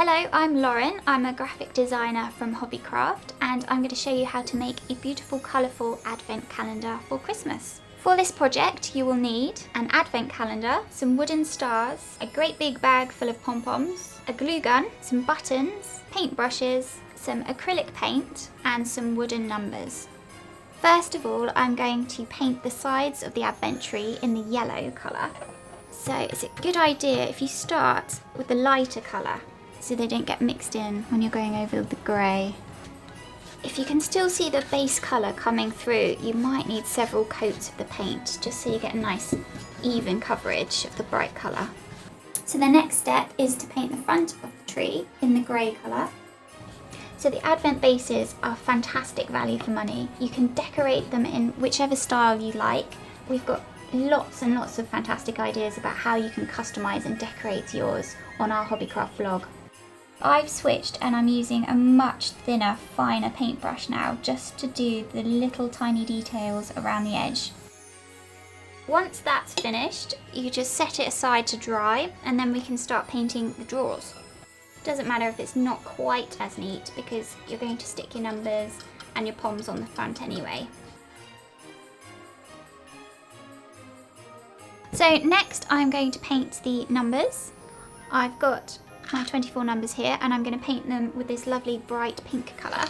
Hello, I'm Lauren. I'm a graphic designer from Hobbycraft and I'm going to show you how to make a beautiful colourful advent calendar for Christmas. For this project you will need an advent calendar, some wooden stars, a great big bag full of pom-poms, a glue gun, some buttons, paintbrushes, some acrylic paint and some wooden numbers. First of all, I'm going to paint the sides of the advent tree in the yellow colour. So it's a good idea if you start with the lighter colour so they don't get mixed in when you're going over the grey. If you can still see the base colour coming through, you might need several coats of the paint just so you get a nice even coverage of the bright colour. So the next step is to paint the front of the tree in the grey colour. So the advent bases are fantastic value for money. You can decorate them in whichever style you like. We've got lots and lots of fantastic ideas about how you can customise and decorate yours on our Hobbycraft blog. I've switched and I'm using a much thinner, finer paintbrush now just to do the little tiny details around the edge. Once that's finished, you just set it aside to dry and then we can start painting the drawers. Doesn't matter if it's not quite as neat because you're going to stick your numbers and your poms on the front anyway. So next I'm going to paint the numbers. I've got my 24 numbers here and I'm going to paint them with this lovely bright pink colour.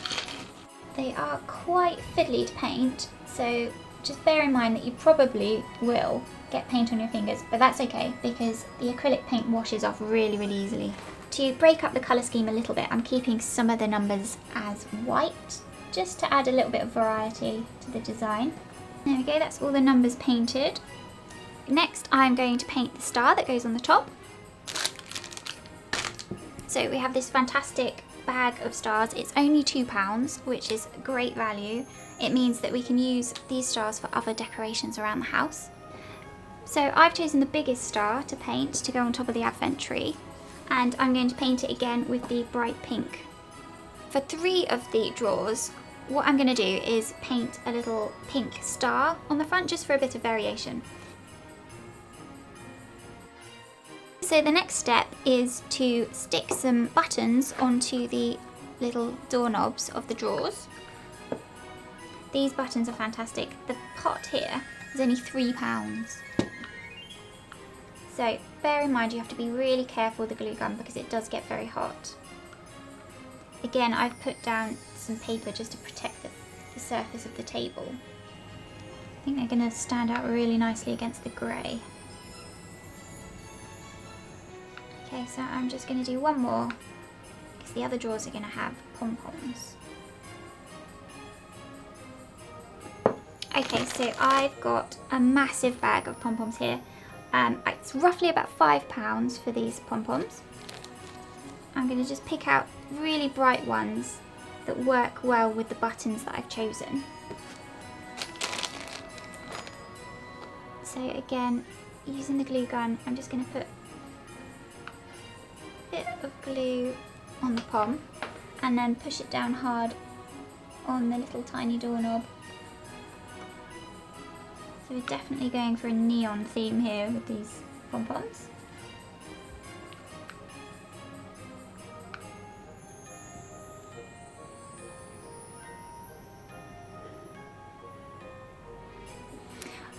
They are quite fiddly to paint, so just bear in mind that you probably will get paint on your fingers, but that's okay because the acrylic paint washes off really easily. To break up the colour scheme a little bit, I'm keeping some of the numbers as white, just to add a little bit of variety to the design. There we go, that's all the numbers painted. Next, I'm going to paint the star that goes on the top. So we have this fantastic bag of stars. It's only £2, which is great value. It means that we can use these stars for other decorations around the house. So I've chosen the biggest star to paint to go on top of the advent tree. And I'm going to paint it again with the bright pink. For 3 of the drawers, what I'm going to do is paint a little pink star on the front just for a bit of variation. So the next step is to stick some buttons onto the little doorknobs of the drawers. These buttons are fantastic. The pot here is only £3. So bear in mind you have to be really careful with the glue gun because it does get very hot. Again, I've put down some paper just to protect the surface of the table. I think they're going to stand out really nicely against the grey. Okay, so I'm just going to do one more because the other drawers are going to have pom-poms. Okay, so I've got a massive bag of pom-poms here. It's roughly about £5 for these pom-poms. I'm going to just pick out really bright ones that work well with the buttons that I've chosen. So again, using the glue gun, I'm just going to put a bit of glue on the pom and then push it down hard on the little tiny doorknob. So we're definitely going for a neon theme here with these pom-poms.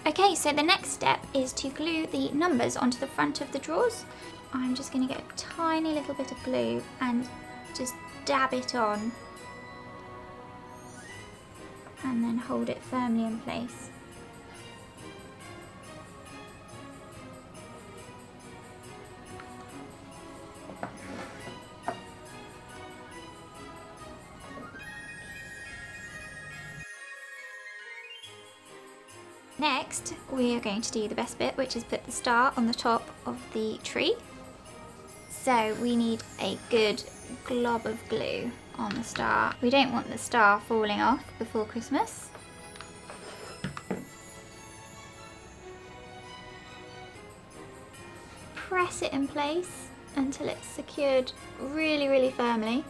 Okay, so the next step is to glue the numbers onto the front of the drawers. I'm just going to get a tiny little bit of glue and just dab it on and then hold it firmly in place. Next, we are going to do the best bit, which is put the star on the top of the tree. So we need a good glob of glue on the star. We don't want the star falling off before Christmas. Press it in place until it's secured really firmly.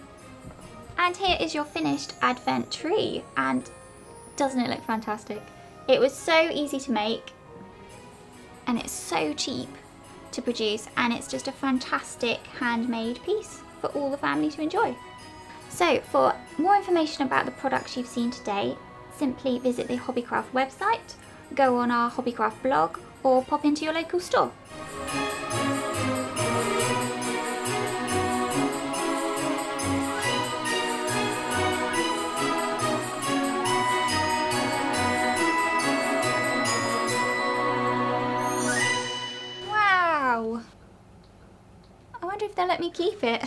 And here is your finished advent tree, and doesn't it look fantastic? It was so easy to make and it's so cheap to produce, and it's just a fantastic handmade piece for all the family to enjoy. So for more information about the products you've seen today, simply visit the Hobbycraft website, go on our Hobbycraft blog, or pop into your local store. Wow! I wonder if they'll let me keep it.